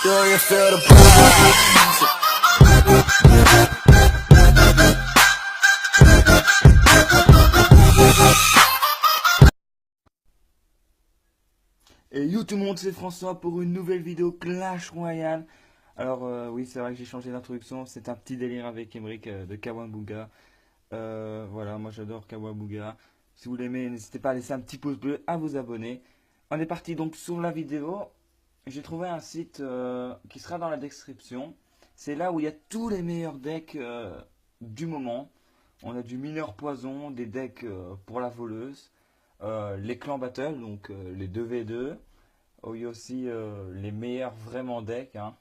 Do you feel the pull? Et yo tout le monde, c'est François pour une nouvelle vidéo Clash Royale. Alors oui, c'est vrai que j'ai changé d'introduction, c'est un petit délire avec Emric de Kawabunga. Voilà, moi j'adore Kawabunga. Si vous l'aimez, n'hésitez pas à laisser un petit pouce bleu, à vous abonner. On est parti donc sur la vidéo. J'ai trouvé un site qui sera dans la description. C'est là où il y a tous les meilleurs decks du moment. On a du mineur poison, des decks pour la voleuse, les clans battle, donc les 2v2. Oh, il y a aussi les meilleurs vraiment decks, hein.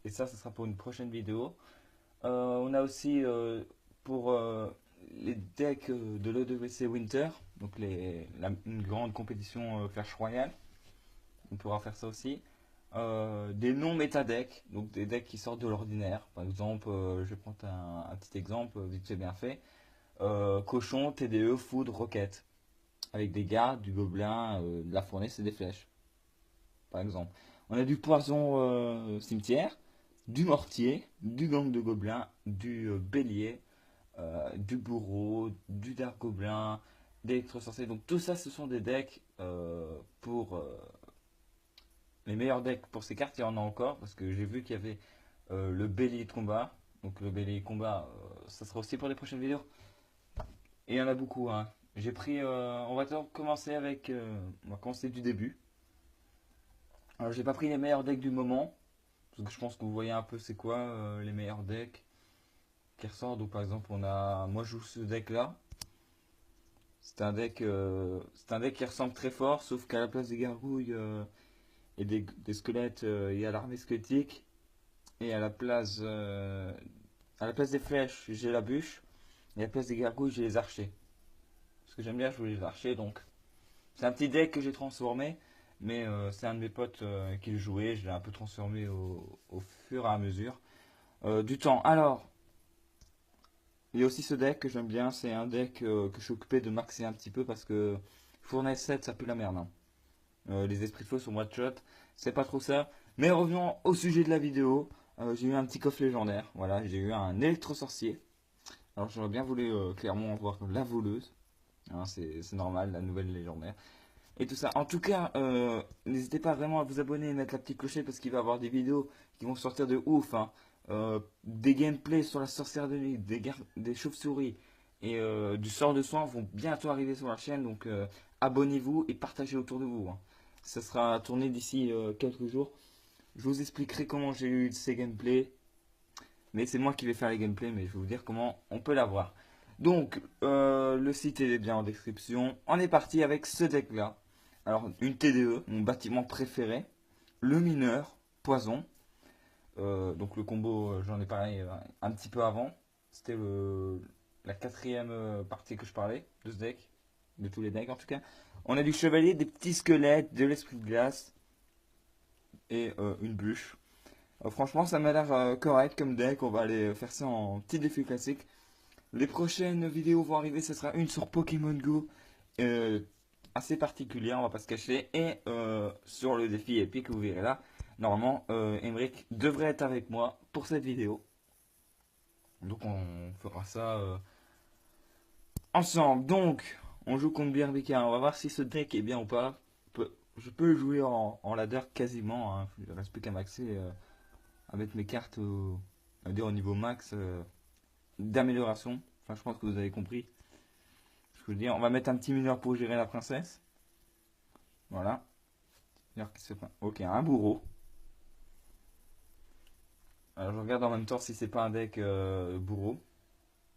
Et ça sera pour une prochaine vidéo. On a aussi pour les decks de l'EWC Winter, donc une grande compétition Clash Royale. On pourra faire ça aussi. Des non-méta decks, donc des decks qui sortent de l'ordinaire. Par exemple, je vais prendre un petit exemple vite fait bien fait. Cochon, TDE, Foudre, Roquette. Avec des gardes, du gobelin, de la fournaise et des flèches. Par exemple. On a du poison cimetière, du mortier, du gang de gobelins, du bélier, du bourreau, du dark gobelin, d'électro-sorcier. Donc tout ça, ce sont des decks pour les meilleurs decks pour ces cartes. Il y en a encore parce que j'ai vu qu'il y avait le bélier de combat. Donc le bélier de combat, ça sera aussi pour les prochaines vidéos. Et il y en a beaucoup, hein. J'ai pris, on va commencer avec, on va commencer du début. Alors j'ai pas pris les meilleurs decks du moment, parce que je pense que vous voyez un peu c'est quoi les meilleurs decks qui ressortent. Donc par exemple on a, moi je joue ce deck là. C'est un deck qui ressemble très fort, sauf qu'à la place des gargouilles et des squelettes, il y a l'armée squelettique. Et à la place des flèches, j'ai la bûche. Et à la place des gargouilles, j'ai les archers. Parce que j'aime bien jouer les archers, donc c'est un petit deck que j'ai transformé. Mais c'est un de mes potes qui le jouait, je l'ai un peu transformé au fur et à mesure du temps. Alors, il y a aussi ce deck que j'aime bien, c'est un deck que je suis occupé de maxer un petit peu parce que Fournaise 7 ça pue la merde, hein. Les esprits de feu sont one shot, c'est pas trop ça. Mais revenons au sujet de la vidéo. J'ai eu un petit coffre légendaire, voilà, j'ai eu un électro-sorcier. Alors j'aurais bien voulu clairement avoir la voleuse, hein, c'est normal, la nouvelle légendaire. Et tout ça. En tout cas, n'hésitez pas vraiment à vous abonner et mettre la petite clochette parce qu'il va y avoir des vidéos qui vont sortir de ouf, hein. Des gameplays sur la sorcière de nuit, des chauves-souris et du sort de soin vont bientôt arriver sur la chaîne. Donc abonnez-vous et partagez autour de vous, hein. Ça sera tourné d'ici quelques jours. Je vous expliquerai comment j'ai eu ces gameplays. Mais c'est moi qui vais faire les gameplays, mais je vais vous dire comment on peut l'avoir. Donc, le site est bien en description. On est parti avec ce deck là. Alors, une TDE, mon bâtiment préféré. Le mineur, poison. Donc le combo, j'en ai parlé un petit peu avant. C'était la quatrième partie que je parlais de ce deck. De tous les decks en tout cas. On a du chevalier, des petits squelettes, de l'esprit de glace. Et une bûche. Franchement, ça m'a l'air correct comme deck. On va aller faire ça en petit défi classique. Les prochaines vidéos vont arriver, ce sera une sur Pokémon Go, assez particulière, on va pas se cacher, et sur le défi épique, vous verrez là. Normalement, Emric devrait être avec moi pour cette vidéo. Donc on fera ça ensemble. Donc, on joue contre BRBK, on va voir si ce deck est bien ou pas. Je peux le jouer en ladder quasiment, hein. Il ne reste plus qu'à maxer, à mettre mes cartes au niveau max d'amélioration. Enfin, je pense que vous avez compris. Je veux dire, on va mettre un petit mineur pour gérer la princesse. Voilà. Ok, un bourreau. Alors je regarde en même temps si c'est pas un deck bourreau.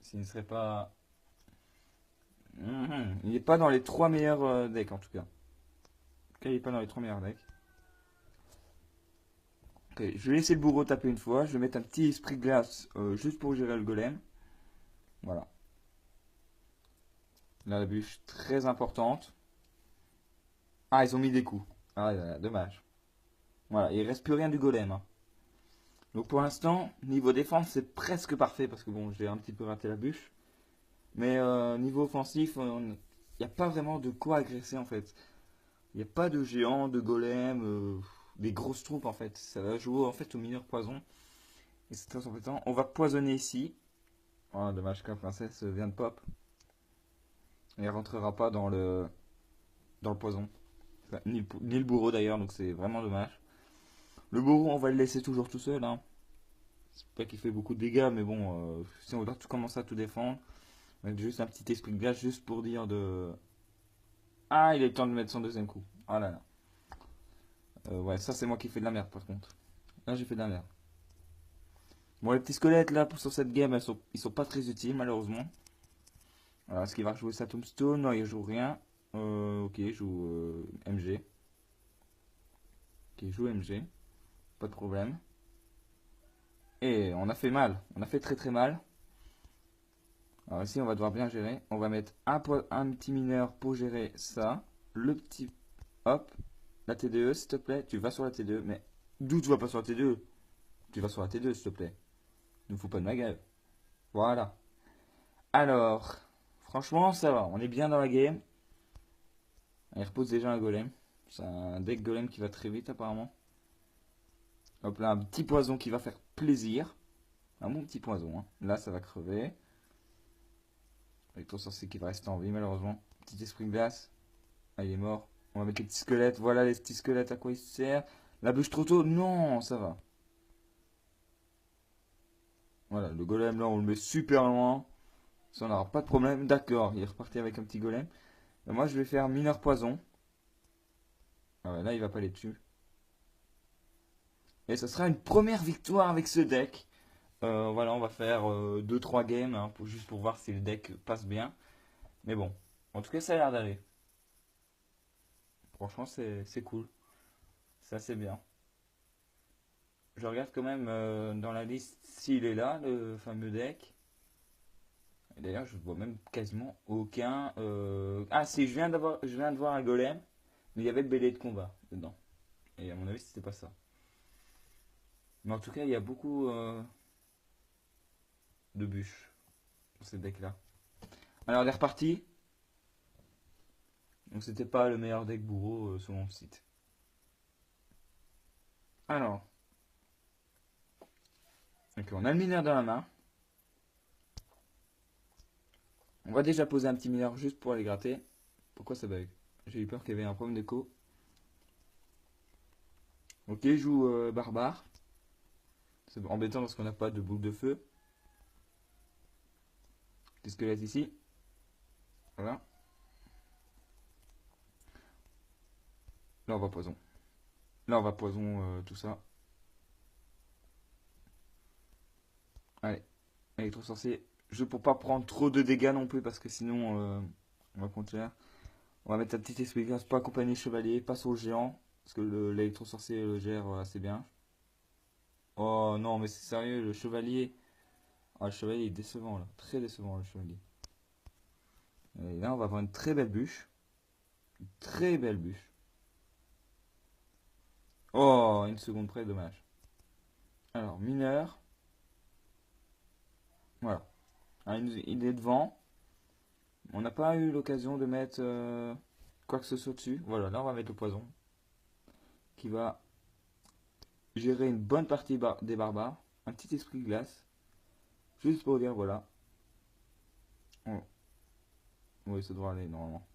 S'il ne serait pas... Il n'est pas dans les 3 meilleurs decks en tout cas. Il n'est pas dans les 3 meilleurs decks. Ok, je vais laisser le bourreau taper une fois. Je vais mettre un petit esprit de glace juste pour gérer le golem. Voilà. Là, la bûche très importante. Ah, ils ont mis des coups. Ah, dommage. Voilà, il reste plus rien du golem, hein. Donc pour l'instant, niveau défense, c'est presque parfait parce que bon, j'ai un petit peu raté la bûche. Mais niveau offensif, il n'y a pas vraiment de quoi agresser en fait. Il n'y a pas de géant, de golem. des grosses troupes en fait. Ça va jouer en fait au mineur poison. Et c'est très embêtant. On va poisonner ici. Oh, dommage que la princesse vient de pop. Et elle rentrera pas dans le poison. Enfin, ni le bourreau d'ailleurs, donc c'est vraiment dommage. Le bourreau, on va le laisser toujours tout seul. Hein. C'est pas qu'il fait beaucoup de dégâts, mais bon, si on doit tout commencer à tout défendre, on va mettre juste un petit esprit de glace juste pour dire de. Ah, il est temps de mettre son deuxième coup. Oh là là. Ouais, ça c'est moi qui fais de la merde par contre. Là j'ai fait de la merde. Bon, les petits squelettes là sur cette game, ils sont pas très utiles malheureusement. Alors, est-ce qu'il va jouer sa tombstone? Non, il joue rien. Ok, il joue MG. Ok, il joue MG. Pas de problème. Et on a fait mal. On a fait très très mal. Alors ici, on va devoir bien gérer. On va mettre un petit mineur pour gérer ça. Le petit... Hop. La TDE, s'il te plaît. Tu vas sur la TDE. Mais d'où tu vas pas sur la TDE? Tu vas sur la T2, s'il te plaît. Ne me fous pas de ma gueule. Voilà. Alors, franchement, ça va. On est bien dans la game. Il repose déjà un golem. C'est un deck golem qui va très vite, apparemment. Hop là, un petit poison qui va faire plaisir. Un bon petit poison. Hein. Là, ça va crever. Électro-sorcier qui va rester en vie, malheureusement. Petit esprit de glace. Ah, il est mort. On va mettre les petits squelettes. Voilà les petits squelettes, à quoi ils servent. La bûche trop tôt. Non, ça va. Voilà, le golem, là, on le met super loin. Ça, on n'aura pas de problème. D'accord, il est reparti avec un petit golem. Et moi, je vais faire mineur poison. Ah ouais, là, il va pas les tuer. Et ce sera une première victoire avec ce deck. Voilà, on va faire 2-3 games hein, juste pour voir si le deck passe bien. Mais bon, en tout cas, ça a l'air d'aller. Franchement, c'est cool. C'est assez bien. Je regarde quand même dans la liste s'il est là, le fameux deck. Et d'ailleurs, je vois même quasiment aucun. Ah, si, je viens de voir un golem, mais il y avait le bêler de combat dedans. Et à mon avis, c'était pas ça. Mais en tout cas, il y a beaucoup de bûches pour ces decks-là. Alors, on est reparti. Donc, c'était pas le meilleur deck bourreau sur mon site. Alors, ok, on a le mineur dans la main. On va déjà poser un petit mineur juste pour aller gratter. Pourquoi ça bug? J'ai eu peur qu'il y avait un problème d'écho. Ok, je joue barbare. C'est embêtant parce qu'on n'a pas de boule de feu. Petit squelette ici. Voilà. Là, on va poison. Là, on va poison tout ça. Allez. Électro-sorcier. Je pour pas prendre trop de dégâts non plus parce que sinon on va prendre cher. On va mettre un petit esprit de glace, pas accompagner le chevalier, passe au géant. Parce que l'électro-sorcier le gère assez bien. Oh non, mais c'est sérieux, le chevalier. Ah, le chevalier est décevant là. Très décevant le chevalier. Et là, on va avoir une très belle bûche. Une très belle bûche. Oh, une seconde près, dommage. Alors, mineur. Voilà. Ah, il est devant. On n'a pas eu l'occasion de mettre quoi que ce soit dessus. Voilà, là on va mettre le poison. Qui va gérer une bonne partie des barbares. Un petit esprit de glace. Juste pour dire voilà. Oh. Oui, ça devrait aller normalement.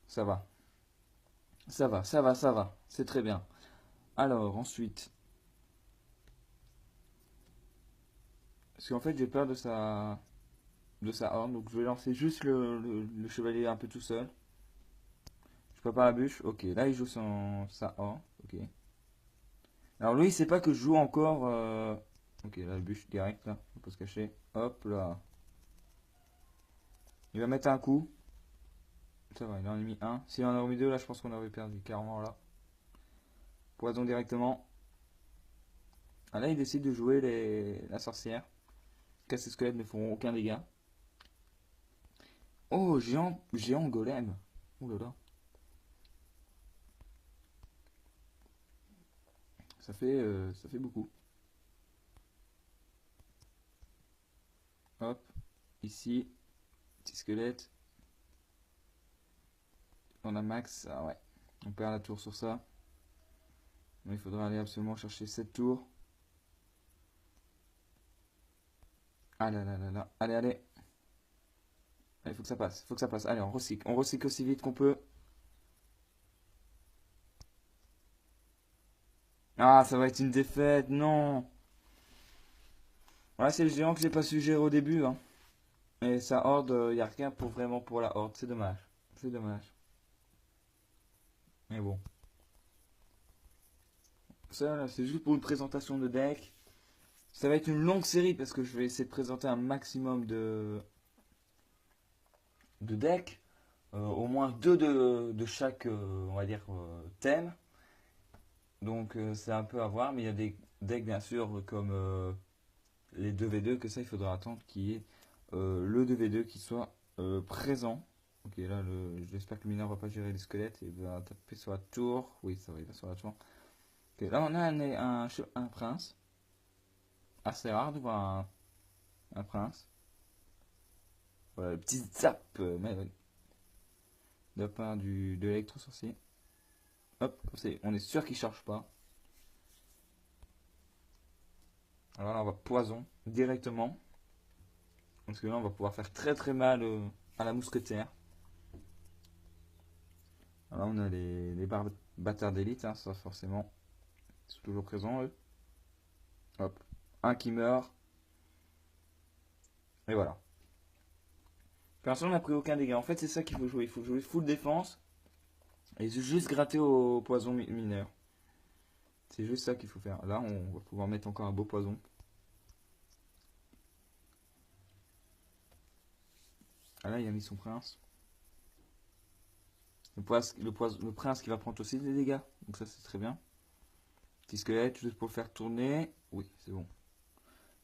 Ça va. Ça va, ça va, ça va. C'est très bien. Alors, ensuite. Parce qu'en fait, j'ai peur de sa horn. Donc, je vais lancer juste le chevalier un peu tout seul. Je prépare la bûche. Ok, là, il joue sa horn. Ok. Alors, lui, il sait pas que je joue encore. Ok, là, la bûche direct, là. On peut se cacher. Hop là. Il va mettre un coup. Ça va, il en a mis un. S'il en a mis deux, là, je pense qu'on aurait perdu. Carrément, là. Poison directement. Ah, là, il décide de jouer la sorcière. Casse et squelettes ne feront aucun dégât. Oh, géant golem. Ouh là là. Ça fait beaucoup. Hop. Ici. Petit squelette. On a max. Ah ouais. On perd la tour sur ça. Il faudra aller absolument chercher cette tour. Ah là là là là. Allez, allez. Il faut que ça passe. Il faut que ça passe. Allez, on recycle. On recycle aussi vite qu'on peut. Ah, ça va être une défaite. Non. Voilà, c'est le géant que j'ai pas su gérer au début. Hein. Et sa horde, il n'y a rien pour vraiment pour la horde. C'est dommage. C'est dommage. Mais bon. Ça, là, c'est juste pour une présentation de deck. Ça va être une longue série parce que je vais essayer de présenter un maximum de decks. Au moins deux de chaque, on va dire, thème. Donc c'est un peu à voir. Mais il y a des decks, bien sûr, comme les 2v2, que ça, il faudra attendre qu'il y ait le 2v2 qui soit présent. Ok, là, j'espère que le mineur va pas gérer les squelettes et va taper sur la tour. Oui, ça va, il va sur la tour. Ok, là, on a un prince. Assez rare de voir un prince. Voilà, le petit zap de la part de l'électro-sorcier. Hop, on est sûr qu'il charge pas. Alors là, on va poison directement. Parce que là, on va pouvoir faire très très mal à la mousquetaire. Alors là, on a les bâtards d'élite, hein, ça forcément. Ils sont toujours présents, eux. Hop, un qui meurt. Et voilà. Pour l'instant, on n'a pris aucun dégât. En fait, c'est ça qu'il faut jouer. Il faut jouer full défense. Et juste gratter au poison mineur. C'est juste ça qu'il faut faire. Là, on va pouvoir mettre encore un beau poison. Ah là, il a mis son prince. Le prince qui va prendre aussi des dégâts. Donc ça, c'est très bien. Petit squelette, juste pour le faire tourner. Oui, c'est bon.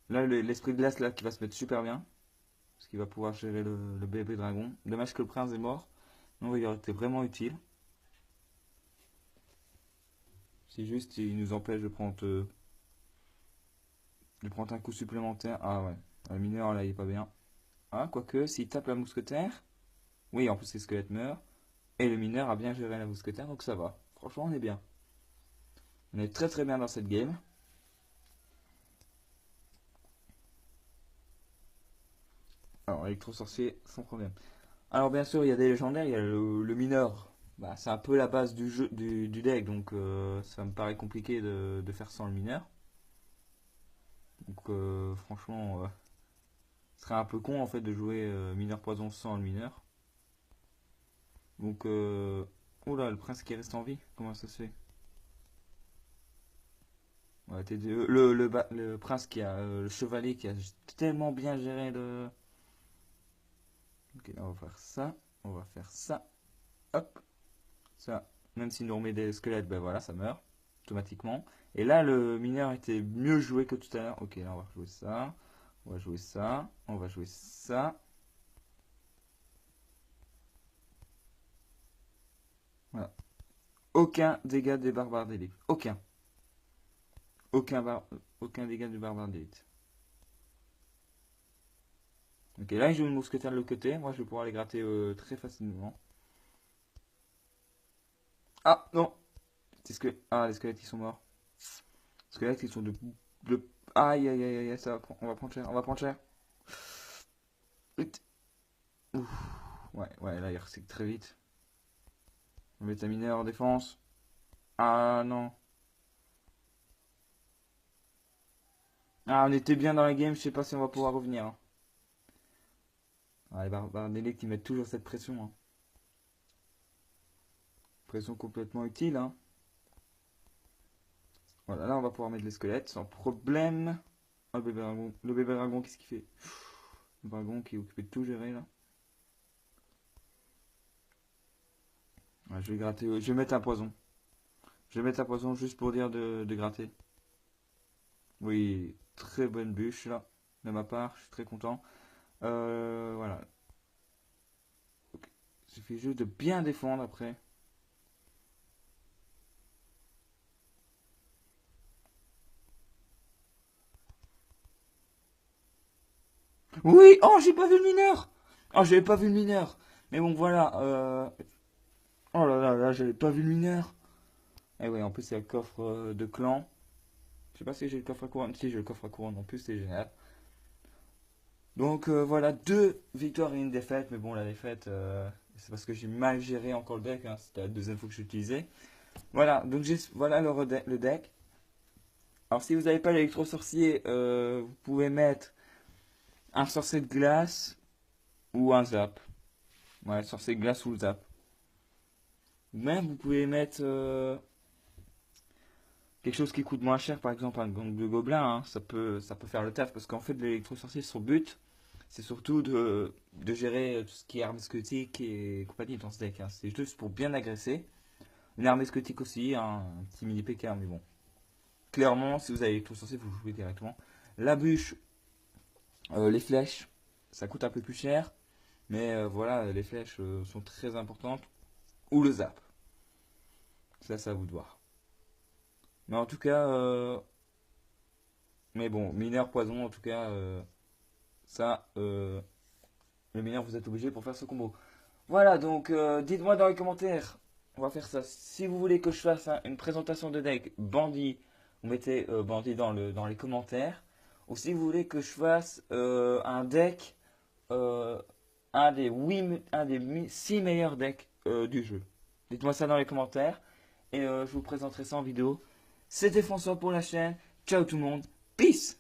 Là, l'esprit de glace là qui va se mettre super bien. Parce qu'il va pouvoir gérer le bébé dragon. Dommage que le prince est mort. Non, il aurait été vraiment utile. Si juste il nous empêche de prendre un coup supplémentaire. Ah ouais. Le mineur là il est pas bien. Ah, quoique, s'il tape la mousquetaire. Oui, en plus les squelettes meurent. Et le mineur a bien géré la mousquetaire, donc ça va. Franchement, on est bien. On est très très bien dans cette game. Alors, électro-sorcier, sans problème. Alors, bien sûr, il y a des légendaires, il y a le mineur. Bah, c'est un peu la base du jeu, du deck, donc ça me paraît compliqué de faire sans le mineur. Donc, franchement, ce serait un peu con en fait de jouer mineur poison sans le mineur. Donc, oula, le prince qui reste en vie, comment ça se fait? Ouais, le prince qui a le chevalier qui a tellement bien géré le. Ok, là, on va faire ça. On va faire ça. Hop. Ça. Même s'il nous remet des squelettes, ben voilà, ça meurt automatiquement. Et là, le mineur était mieux joué que tout à l'heure. Ok, là, on va jouer ça. On va jouer ça. On va jouer ça. Voilà. Aucun dégât des barbares d'élite. Aucun. Aucun, aucun dégât du barbare d'élite. Ok, là, il joue une mousquetaire de l'autre côté. Moi, je vais pouvoir les gratter très facilement. Ah, non. Ah, les squelettes, ils sont morts. Les squelettes, ils sont de. Aïe, aïe, aïe, aïe, on va prendre cher. On va prendre cher. Vite. Ouf. Ouais, ouais, là, il recycle très vite. On va mettre un mineur en défense. Ah, non. Ah, on était bien dans la game. Je sais pas si on va pouvoir revenir. Hein. Ah, les barbares d'élite, ils mettent toujours cette pression. Hein. Pression complètement utile. Hein. Voilà, là, on va pouvoir mettre les squelettes sans problème. Ah, le bébé dragon. Le bébé dragon, qu'est-ce qu'il fait? Le dragon qui est occupé de tout gérer, là. Ouais, je vais gratter. Je vais mettre un poison. Je vais mettre un poison juste pour dire de gratter. Oui, très bonne bûche, là. De ma part, je suis très content. Voilà. Okay. Il suffit juste de bien défendre après. Oui, oh, j'ai pas vu le mineur. Oh, j'avais pas vu le mineur. Mais bon, voilà. Oh là là là, j'avais pas vu le mineur. Et oui, en plus, il y a le coffre de clan. Je sais pas si j'ai le coffre à couronne. Si j'ai le coffre à couronne en plus, c'est génial. Donc voilà, deux victoires et une défaite. Mais bon, la défaite, c'est parce que j'ai mal géré encore le deck, hein. C'était la deuxième fois que j'utilisais. Voilà, donc voilà le deck. Alors si vous n'avez pas l'électro-sorcier, vous pouvez mettre un sorcier de glace ou un zap. Ouais, sorcier de glace ou le zap. Ou même vous pouvez mettre quelque chose qui coûte moins cher, par exemple un gang de gobelins, hein. Ça peut faire le taf parce qu'en fait l'électro-sorcier, son but, c'est surtout de gérer tout ce qui est armes squelettiques et compagnie dans ce deck, hein. C'est juste pour bien agresser. Une arme squelettique aussi, hein, un petit mini PK, mais bon. Clairement, si vous avez l'électro-sorcier, vous jouez directement. La bûche, les flèches, ça coûte un peu plus cher. Mais voilà, les flèches sont très importantes. Ou le zap. Ça, c'est à vous de voir. Mais en tout cas, mais bon, mineur poison, en tout cas, ça, le mineur, vous êtes obligé pour faire ce combo. Voilà, donc dites-moi dans les commentaires. On va faire ça. Si vous voulez que je fasse une présentation de deck bandit, vous mettez bandit dans les commentaires. Ou si vous voulez que je fasse un deck, euh, un des 6 meilleurs decks du jeu. Dites-moi ça dans les commentaires et je vous présenterai ça en vidéo. C'était François pour la chaîne. Ciao tout le monde. Peace!